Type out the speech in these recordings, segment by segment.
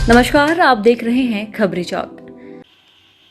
नमस्कार, आप देख रहे हैं खबरी चौक।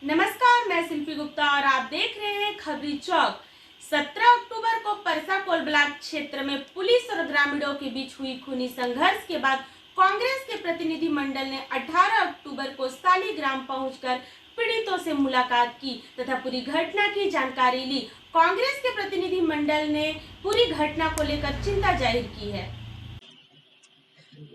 नमस्कार, मैं शिल्पी गुप्ता और आप देख रहे हैं खबरी चौक। 17 अक्टूबर को परसा कोल ब्लॉक क्षेत्र में पुलिस और ग्रामीणों के बीच हुई खूनी संघर्ष के बाद कांग्रेस के प्रतिनिधि मंडल ने 18 अक्टूबर को सालीग्राम पहुंचकर पीड़ितों से मुलाकात की तथा पूरी घटना की जानकारी ली। कांग्रेस के प्रतिनिधि मंडल ने पूरी घटना को लेकर चिंता जाहिर की है।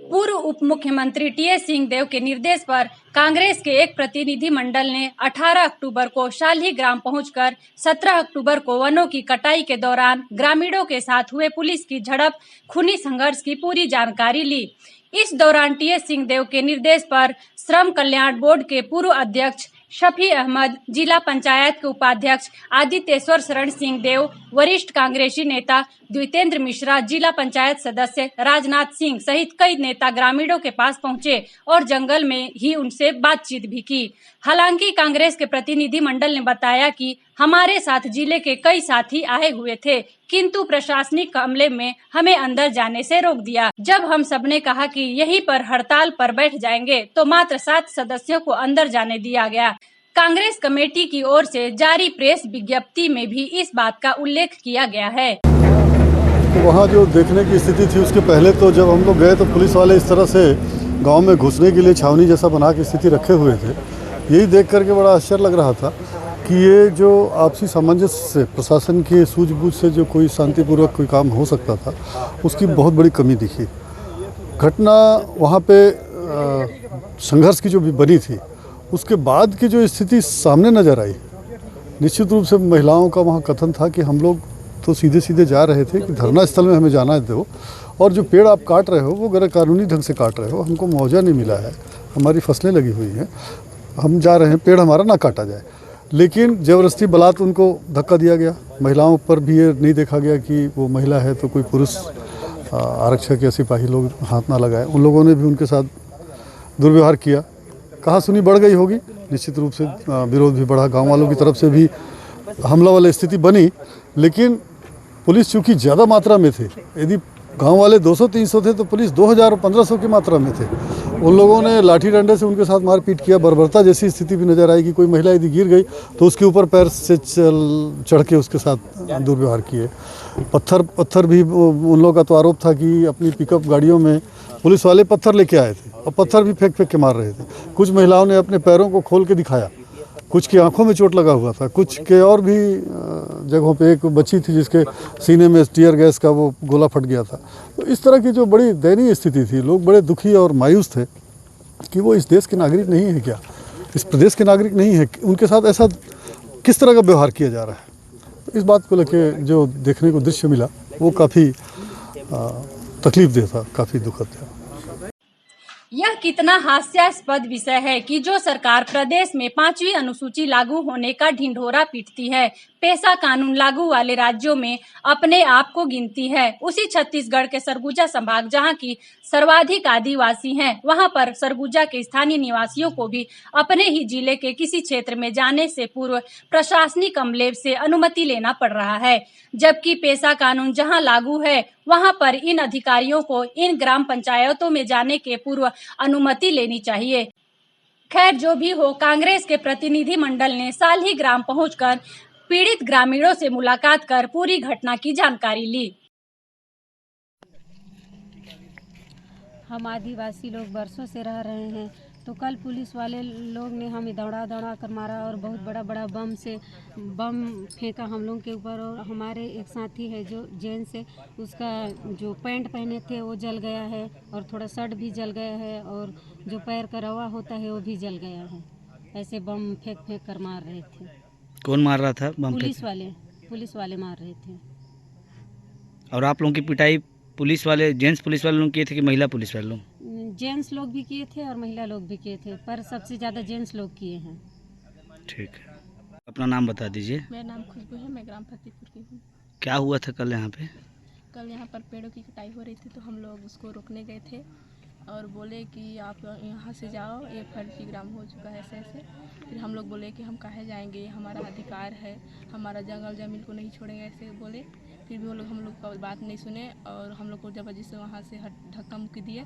पूर्व उप मुख्यमंत्री टीएस सिंहदेव के निर्देश पर कांग्रेस के एक प्रतिनिधि मंडल ने 18 अक्टूबर को शालीग्राम पहुंचकर 17 अक्टूबर को वनों की कटाई के दौरान ग्रामीणों के साथ हुए पुलिस की झड़प खूनी संघर्ष की पूरी जानकारी ली। इस दौरान टीएस सिंहदेव के निर्देश पर श्रम कल्याण बोर्ड के पूर्व अध्यक्ष शफी अहमद, जिला पंचायत के उपाध्यक्ष आदित्येश्वर शरण सिंह देव, वरिष्ठ कांग्रेसी नेता द्वितेंद्र मिश्रा, जिला पंचायत सदस्य राजनाथ सिंह सहित कई नेता ग्रामीणों के पास पहुंचे और जंगल में ही उनसे बातचीत भी की। हालांकि कांग्रेस के प्रतिनिधि मंडल ने बताया कि हमारे साथ जिले के कई साथी आए हुए थे, किंतु प्रशासनिक अमले में हमें अंदर जाने से रोक दिया। जब हम सबने कहा कि यहीं पर हड़ताल पर बैठ जाएंगे तो मात्र 7 सदस्यों को अंदर जाने दिया गया। कांग्रेस कमेटी की ओर से जारी प्रेस विज्ञप्ति में भी इस बात का उल्लेख किया गया है। वहाँ जो देखने की स्थिति थी उसके पहले तो जब हम लोग गए तो पुलिस वाले इस तरह से गांव में घुसने के लिए छावनी जैसा बना के स्थिति रखे हुए थे। यही देख करके बड़ा आश्चर्य लग रहा था कि ये जो आपसी सामंजस्य से प्रशासन की सूझबूझ से जो कोई शांतिपूर्वक कोई काम हो सकता था उसकी बहुत बड़ी कमी दिखी। घटना वहाँ पे संघर्ष की जो भी बनी थी उसके बाद की जो स्थिति सामने नज़र आई, निश्चित रूप से महिलाओं का वहाँ कथन था कि हम लोग तो सीधे सीधे जा रहे थे कि धरना स्थल में हमें जाना दो, और जो पेड़ आप काट रहे हो वो गैर कानूनी ढंग से काट रहे हो, हमको मुआवजा नहीं मिला है, हमारी फसलें लगी हुई हैं, हम जा रहे हैं, पेड़ हमारा ना काटा जाए। लेकिन ज़बरदस्ती बलात् उनको धक्का दिया गया। महिलाओं पर भी ये नहीं देखा गया कि वो महिला है तो कोई पुरुष आरक्षक या सिपाही लोग हाथ ना लगाए। उन लोगों ने भी उनके साथ दुर्व्यवहार किया। कहा सुनी बढ़ गई होगी, निश्चित रूप से विरोध भी बढ़ा, गाँव वालों की तरफ से भी हमला वाली स्थिति बनी। लेकिन पुलिस चूँकि ज़्यादा मात्रा में थे, यदि गांव वाले 200-300 थे तो पुलिस 2000 और 1500 की मात्रा में थे। उन लोगों ने लाठी डंडे से उनके साथ मारपीट किया। बर्बरता जैसी स्थिति भी नज़र आई कि कोई महिला यदि गिर गई तो उसके ऊपर पैर से चढ़ के उसके साथ दुर्व्यवहार किए। पत्थर भी उन लोगों का तो आरोप था कि अपनी पिकअप गाड़ियों में पुलिस वाले पत्थर लेके आए थे और पत्थर भी फेंक के मार रहे थे। कुछ महिलाओं ने अपने पैरों को खोल के दिखाया, कुछ की आंखों में चोट लगा हुआ था, कुछ के और भी जगहों पे एक बच्ची थी जिसके सीने में टीयर गैस का वो गोला फट गया था। तो इस तरह की जो बड़ी दयनीय स्थिति थी, लोग बड़े दुखी और मायूस थे कि वो इस देश के नागरिक नहीं है क्या, इस प्रदेश के नागरिक नहीं है, उनके साथ ऐसा किस तरह का व्यवहार किया जा रहा है। तो इस बात को लेकर जो देखने को दृश्य मिला वो काफ़ी तकलीफदेह था, काफ़ी दुखद था। यह कितना हास्यास्पद विषय है कि जो सरकार प्रदेश में 5वीं अनुसूची लागू होने का ढिंढोरा पीटती है, पेशा कानून लागू वाले राज्यों में अपने आप को गिनती है, उसी छत्तीसगढ़ के सरगुजा संभाग जहां की सर्वाधिक आदिवासी हैं, वहां पर सरगुजा के स्थानीय निवासियों को भी अपने ही जिले के किसी क्षेत्र में जाने से पूर्व प्रशासनिक अमले से अनुमति लेना पड़ रहा है। जबकि पेशा कानून जहां लागू है वहां पर इन अधिकारियों को इन ग्राम पंचायतों में जाने के पूर्व अनुमति लेनी चाहिए। खैर जो भी हो, कांग्रेस के प्रतिनिधि मंडल ने सालीग्राम पहुंचकर पीड़ित ग्रामीणों से मुलाकात कर पूरी घटना की जानकारी ली। हम आदिवासी लोग बरसों से रह रहे हैं, तो कल पुलिस वाले लोग ने हमें दौड़ा दौड़ा कर मारा और बहुत बड़ा बम फेंका हम लोग के ऊपर। और हमारे एक साथी है जो जेंट्स है, उसका जो पैंट पहने थे वो जल गया है और थोड़ा शर्ट भी जल गया है और जो पैर का रवा होता है वो भी जल गया है। ऐसे बम फेंक कर मार रहे थे। कौन मार रहा था बम? पुलिस वाले मार रहे थे। और आप लोगों की पिटाई पुलिस वाले, जेंट्स पुलिस वाले लोग किए थे कि महिला पुलिस वाले लोग? जेंट्स लोग भी किए थे और महिला लोग भी किए थे, पर सबसे ज़्यादा जेंट्स लोग किए हैं। ठीक है, अपना नाम बता दीजिए। मेरा नाम खुशबू है, मैं ग्राम फतेहपुर की हूँ। क्या हुआ था कल यहाँ पे? कल यहाँ पर पेड़ों की कटाई हो रही थी तो हम लोग उसको रोकने गए थे और बोले कि आप यहाँ से जाओ, ये फर्जी ग्राम हो चुका है ऐसे। फिर हम लोग बोले कि हम काहे जाएंगे, हमारा अधिकार है, हमारा जंगल ज़मीन को नहीं छोड़ेंगे, ऐसे बोले। फिर भी वो लोग हम लोग का बात नहीं सुने और हम लोग को जबरदस्ती से वहाँ से धक्का मुक्की दिए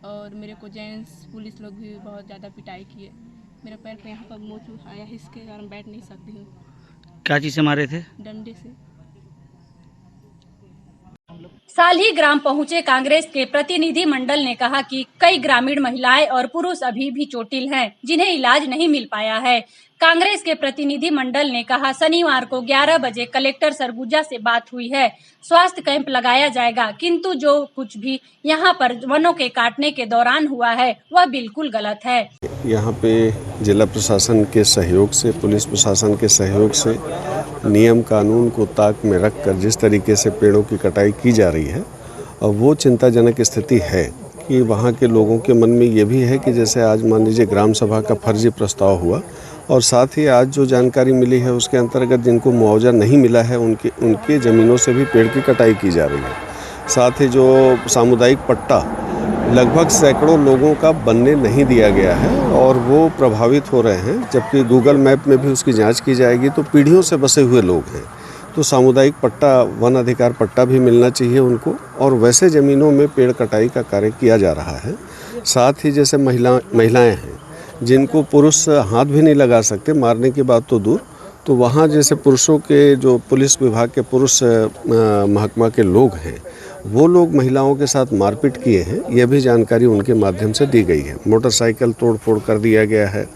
और मेरे को जेंट्स पुलिस लोग भी बहुत ज़्यादा पिटाई किए। मेरे पैर पे यहाँ पर मोच आया, इसके कारण बैठ नहीं सकती हूँ, क्या चीज़ से मारे थे? डंडे से। साल्ही ग्राम पहुंचे कांग्रेस के प्रतिनिधि मंडल ने कहा कि कई ग्रामीण महिलाएं और पुरुष अभी भी चोटिल हैं, जिन्हें इलाज नहीं मिल पाया है। कांग्रेस के प्रतिनिधि मंडल ने कहा, शनिवार को 11 बजे कलेक्टर सरगुजा से बात हुई है, स्वास्थ्य कैंप लगाया जाएगा, किंतु जो कुछ भी यहां पर वनों के काटने के दौरान हुआ है वह बिल्कुल गलत है। यहाँ पे जिला प्रशासन के सहयोग से, पुलिस प्रशासन के सहयोग से नियम कानून को ताक में रखकर जिस तरीके से पेड़ों की कटाई की जा रही है, और वो चिंताजनक स्थिति है कि वहाँ के लोगों के मन में ये भी है कि जैसे आज मान लीजिए ग्राम सभा का फर्जी प्रस्ताव हुआ, और साथ ही आज जो जानकारी मिली है उसके अंतर्गत जिनको मुआवजा नहीं मिला है उनके ज़मीनों से भी पेड़ की कटाई की जा रही है। साथ ही जो सामुदायिक पट्टा लगभग सैकड़ों लोगों का बनने नहीं दिया गया है और वो प्रभावित हो रहे हैं, जबकि गूगल मैप में भी उसकी जांच की जाएगी तो पीढ़ियों से बसे हुए लोग हैं। तो सामुदायिक पट्टा, वन अधिकार पट्टा भी मिलना चाहिए उनको, और वैसे ज़मीनों में पेड़ कटाई का कार्य किया जा रहा है। साथ ही जैसे महिलाएं हैं जिनको पुरुष हाथ भी नहीं लगा सकते, मारने की बात तो दूर, तो वहाँ जैसे पुरुषों के जो पुलिस विभाग के पुरुष महकमा के लोग हैं वो लोग महिलाओं के साथ मारपीट किए हैं, यह भी जानकारी उनके माध्यम से दी गई है। मोटरसाइकिल तोड़फोड़ कर दिया गया है,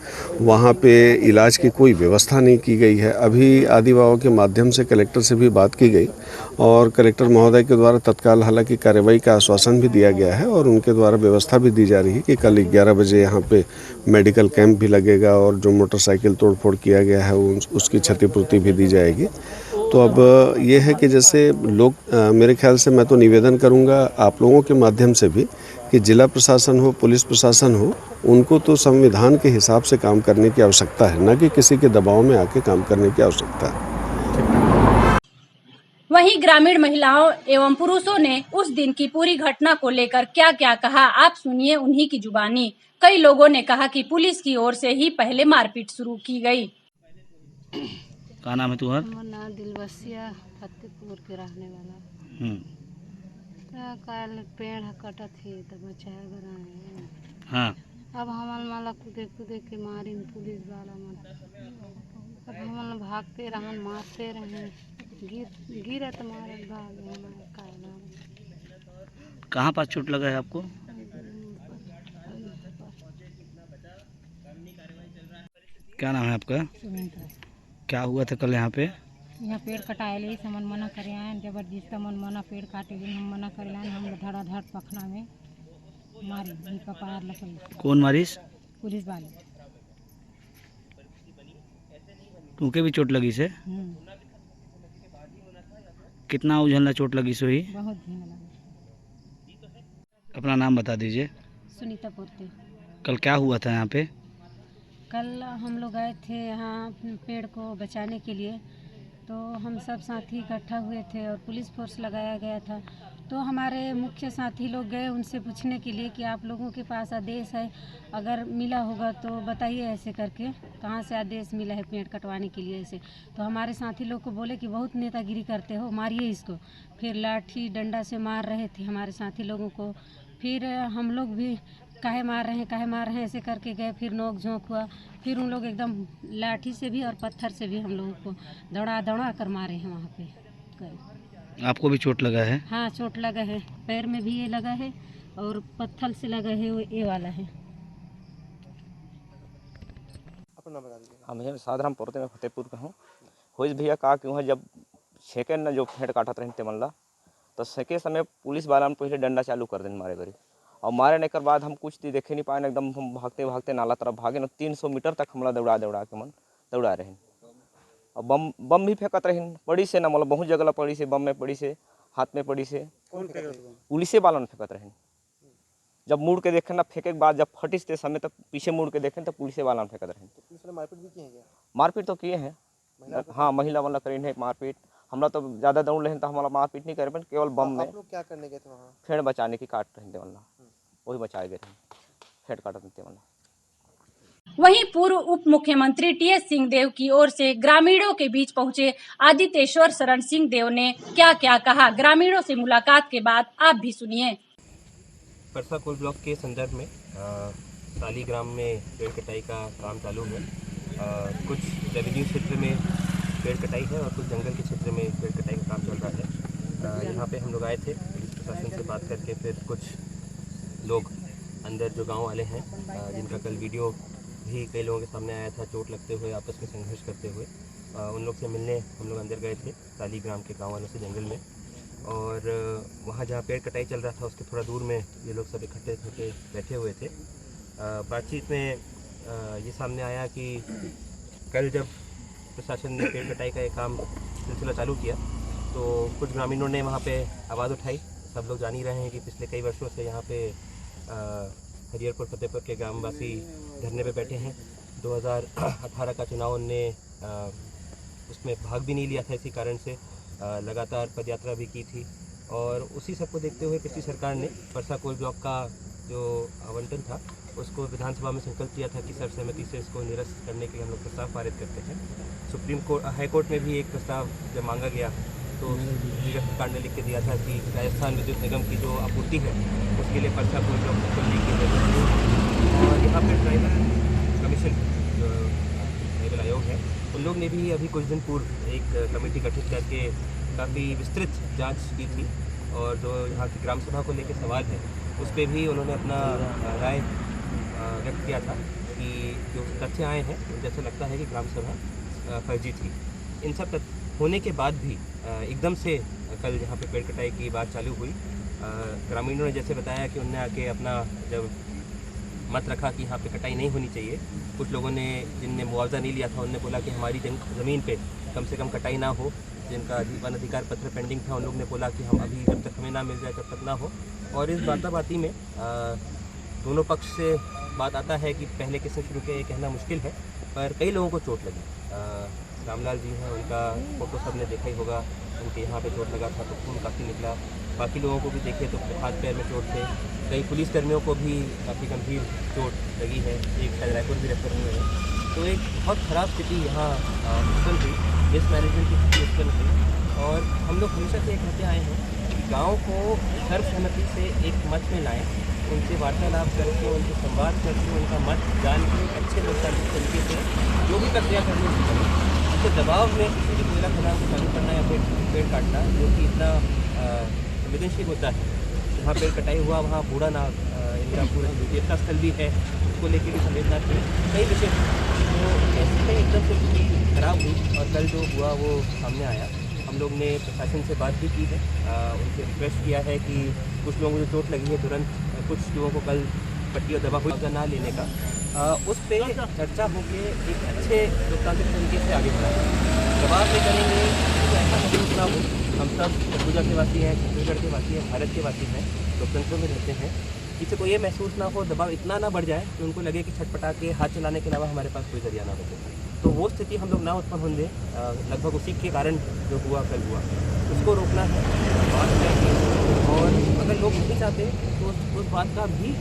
वहाँ पे इलाज की कोई व्यवस्था नहीं की गई है। अभी आदिवासियों के माध्यम से कलेक्टर से भी बात की गई और कलेक्टर महोदय के द्वारा तत्काल हालांकि कार्रवाई का आश्वासन भी दिया गया है और उनके द्वारा व्यवस्था भी दी जा रही है कि कल 11 बजे यहाँ पे मेडिकल कैंप भी लगेगा और जो मोटरसाइकिल तोड़फोड़ किया गया है उसकी क्षतिपूर्ति भी दी जाएगी। तो अब ये है कि जैसे लोग मेरे ख्याल से मैं तो निवेदन करूंगा आप लोगों के माध्यम से भी कि जिला प्रशासन हो, पुलिस प्रशासन हो, उनको तो संविधान के हिसाब से काम करने की आवश्यकता है, न कि किसी के दबाव में आके काम करने की आवश्यकता है। वहीं ग्रामीण महिलाओं एवं पुरुषों ने उस दिन की पूरी घटना को लेकर क्या क्या कहा, आप सुनिए उन्हीं की जुबानी। कई लोगों ने कहा कि पुलिस की ओर से ही पहले मारपीट शुरू की गई। क्या नाम है तुम्हारा? हमारा नाम दिलबसिया फतेहपुर के रहने वाला। तो कल पेड़ कटा थी तो बचाया गया। हाँ। अब हमारे माला कूदे कूदे के मारी पुलिस वाला मन। अब हम भागते रहन, मारते रहे, गिरा तो मारे भाग। कहाँ पास चोट लगा है आपको? क्या नाम है आपका? क्या हुआ था कल यहाँ पे? यहाँ पेड़ कटाए ले समन मना करे आए, जबरदस्ती मन मना पेड़ काटे ले, हम मना करे आए, हम धड़ाधड़ पखना में मारी भी कपार लकड़ी। कौन मारिस? पुलिस वाले। तुमके भी चोट लगी से? कितना उझलना चोट लगी सोई? बहुत झीना लगा। अपना नाम बता दीजिए। सुनीता पोते। कल क्या हुआ था यहाँ पे? कल हम लोग गए थे यहाँ पेड़ को बचाने के लिए, तो हम सब साथी इकट्ठा हुए थे और पुलिस फोर्स लगाया गया था। तो हमारे मुख्य साथी लोग गए उनसे पूछने के लिए कि आप लोगों के पास आदेश है, अगर मिला होगा तो बताइए, ऐसे करके कहाँ से आदेश मिला है पेड़ कटवाने के लिए ऐसे। तो हमारे साथी लोग को बोले कि बहुत नेतागिरी करते हो, मारिए इसको। फिर लाठी डंडा से मार रहे थे हमारे साथी लोगों को। फिर हम लोग भी काहे मार रहे हैं ऐसे करके गए। फिर नोक झोंक हुआ, फिर उन लोग एकदम लाठी से भी और पत्थर से भी हम लोगों को दौड़ा कर मारे हैं वहाँ पे गए। आपको भी चोट लगा है? हाँ, चोट लगा है, पैर में भी ये लगा है और पत्थर से लगा है, वो ये वाला है। हाँ भैया, साधारण पोरते में फतेहपुर का हूँ। होइस भैया का कि वहाँ जब छेके न जो फेंट काटत रहे तेमल्ला, तो सेके समय पुलिस वाला ने पहले डंडा चालू कर दें मारे गरी, और मारने के बाद हम कुछ देखे नहीं पाए, एकदम हम भागते भागते नाला तरफ भागे न 300 मीटर तक हमला दौड़ा के मन दौड़ा रहे। और बम भी फेंकत रहे पड़ी से, न मतलब बहुत जगह पड़ी से, बम में पड़ी से, हाथ में पड़ी से, पुलिस वाला ने फेंकत रहे। जब मुड़ के देखे ना फेंके के बाद जब फटिस ते समय तक पीछे मुड़ के देखें तो पुलिस वाला ने फेंकत रहे। मारपीट भी किए हैं? मारपीट तो किए हैं, हाँ, महिला वाला करीन है मारपीट। हमरा तो ज़्यादा दौड़ रहे तो हमारा मारपीट नहीं करे, पर केवल बम में। आप लोग क्या करने गए थे वहाँ? फेड़ बचाने की काट रहे थे वाला, वही बचाए गए थे, फेड़ काटते थे वाला। वहीं पूर्व उप मुख्यमंत्री टीएस सिंहदेव की ओर से ग्रामीणों के बीच पहुंचे आदितेश्वर शरण सिंह देव ने क्या क्या कहा, ग्रामीणों से मुलाकात के बाद आप भी सुनिए। परसाकोल ब्लॉक के संदर्भ में साली ग्राम में पेड़ कटाई का काम चालू है। कुछ रेवेन्यू क्षेत्र में पेड़ कटाई है और कुछ जंगल के क्षेत्र में पेड़ कटाई का काम चल रहा है। यहाँ पे हम लोग आए थे, पुलिस प्रशासन से बात करके फिर कुछ लोग अंदर जो गांव वाले हैं जिनका कल वीडियो भी कई लोगों के सामने आया था, चोट लगते हुए आपस में संघर्ष करते हुए, उन लोग से मिलने हम लोग अंदर गए थे साली ग्राम के गाँव वालों से जंगल में। और वहाँ जहाँ पेड़ कटाई चल रहा था उसके थोड़ा दूर में ये लोग सब इकट्ठे होकर बैठे हुए थे। बातचीत में ये सामने आया कि कल जब प्रशासन ने पेड़ कटाई का एक काम सिलसिला चालू किया तो कुछ ग्रामीणों ने वहाँ पे आवाज़ उठाई। सब लोग जान ही रहे हैं कि पिछले कई वर्षों से यहाँ पे हरिहरपुर फतेहपुर के ग्रामवासी धरने पे बैठे हैं। 2018 का चुनाव ने उसमें भाग भी नहीं लिया था, इसी कारण से लगातार पदयात्रा भी की थी। और उसी सबको देखते हुए पिछली सरकार ने परसाकोल ब्लॉक का जो आवंटन था उसको विधानसभा में संकल्प किया था कि सर्वसहमति से इसको निरस्त करने के लिए हम लोग प्रस्ताव पारित करते हैं। सुप्रीम कोर्ट हाई कोर्ट में भी एक प्रस्ताव जब मांगा गया तो सरकार ने लिख के दिया था कि राजस्थान विद्युत निगम की जो आपूर्ति है उसके लिए परसाकोल ब्लॉक को खोलने की जरूरत है। और यहाँ पर ट्राइबल कमीशन जो ट्राइबल आयोग है उन लोग ने भी अभी कुछ दिन पूर्व एक कमेटी गठित करके काफ़ी विस्तृत जांच की थी और जो यहाँ की ग्राम सभा को लेकर सवाल है उस पर भी उन्होंने अपना राय व्यक्त किया था कि जो तथ्य आए हैं मुझे ऐसा लगता है कि ग्राम सभा फर्जी थी। इन सब तथ्य होने के बाद भी एकदम से कल यहाँ पे पेड़ कटाई की बात चालू हुई। ग्रामीणों ने जैसे बताया कि उनने आके अपना जब मत रखा कि यहाँ पे कटाई नहीं होनी चाहिए, कुछ लोगों ने जिनने मुआवजा नहीं लिया था उनने बोला कि हमारी ज़मीन पे कम से कम कटाई ना हो। जिनका वन अधिकार पत्र पेंडिंग था उन लोग ने बोला कि हम अभी जब तक हमें ना मिल जाए तब तक ना हो। और इस बाताबाती में दोनों पक्ष से बात आता है कि पहले किसने शुरू किया ये कहना मुश्किल है, पर कई लोगों को चोट लगी। रामलाल जी हैं, उनका फोटो सब ने देखा ही होगा, उनके यहाँ पे चोट लगा था तो खून काफ़ी निकला। बाकी लोगों को भी देखे तो हाथ पैर में चोट थे। कई पुलिसकर्मियों को भी काफ़ी गंभीर चोट लगी है, एक शायद रायपुर भी रेफर हुए हैं। तो एक बहुत ख़राब स्थिति यहाँ उत्पन्न हुई, मिसमैनेजमेंट की स्थिति उत्पन्न हुई। और हम लोग हमेशा से एक कहते आए हैं कि गाँव को सर्वसहमति से एक मत में लाएँ, उनसे वार्तालाप करके, उनसे संवाद करके, उनका मत जान के अच्छे लोकतांत्रिक तरीके से जो भी प्रक्रिया करनी चाहिए, उसके दबाव में किसी भी कोयला खदान को चालू करना या फिर पेड़ काटना जो कि इतना संवेदनशील होता है। जहाँ पेड़ कटाई हुआ वहाँ बूढ़ा ना इंदिरापुर विजेता स्थल भी है, उसको लेकर भी संवेदना थी। कई विषय तो ऐसे में एकदम से स्थिति खराब हुई और कल जो हुआ वो सामने आया। हम लोग ने प्रशासन से बात भी की है, उनसे रिक्वेस्ट किया है कि कुछ लोगों को जो चोट लगी है तुरंत कुछ लोगों को कल पट्टी और दवा मुआवजा ना लेने का उस पर चर्चा होकर एक अच्छे लोकतांत्रिक तरीके से आगे बढ़ाएं। दबाव में करेंगे तो ऐसा महसूस ना हो। हम सब सरगुजा के वासी हैं, छत्तीसगढ़ के वासी हैं, भारत के वासी हैं, लोकतंत्रों में रहते हैं। किसी को ये महसूस ना हो, दबाव इतना ना बढ़ जाए कि उनको लगे कि छटपटा के हाथ चलाने के अलावा हमारे पास कोई जरिया ना बचे। तो वो स्थिति हम लोग ना उत्पन्न होने दें। लगभग उसी के कारण जो हुआ कल हुआ उसको रोकना है, बात है। और अगर लोग नहीं चाहते तो उस बात का भी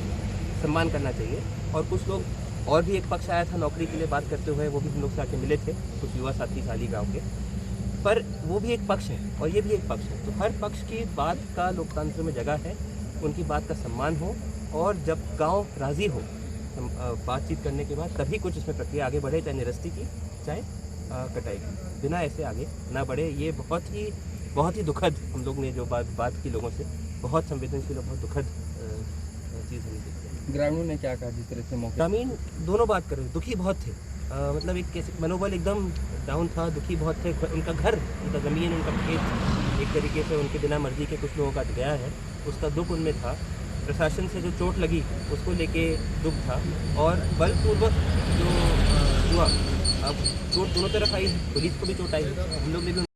सम्मान करना चाहिए। और कुछ लोग और भी एक पक्ष आया था नौकरी के लिए बात करते हुए, वो भी हम लोग से आके मिले थे, कुछ युवा साथी साली गाँव के। पर वो भी एक पक्ष है और ये भी एक पक्ष है, तो हर पक्ष की बात का लोकतंत्र में जगह है, उनकी बात का सम्मान हो। और जब गांव राज़ी हो बातचीत करने के बाद तभी कुछ इसमें प्रक्रिया आगे बढ़े, चाहे निरस्ती की चाहे कटाई की, बिना ऐसे आगे ना बढ़े। ये बहुत ही दुखद हम लोग ने जो बात की लोगों से, बहुत संवेदनशील और बहुत दुखद चीज़ हमने देखी। ग्रामीणों ने क्या कहा जिस तरह से मौके? ग्रामीण दोनों बात कर रहे, दुखी बहुत थे। मतलब एक कैसे मनोबल एकदम डाउन था, दुखी बहुत थे। उनका घर, उनका ज़मीन, उनका खेत एक तरीके से उनके बिना मर्जी के कुछ लोगों का गया है, उसका दुख उनमें था। प्रशासन से जो चोट लगी उसको लेके दुख था और बलपूर्वक जो हुआ, अब चोट दोनों तरफ आई, पुलिस को भी चोट आई, हम लोग ने भी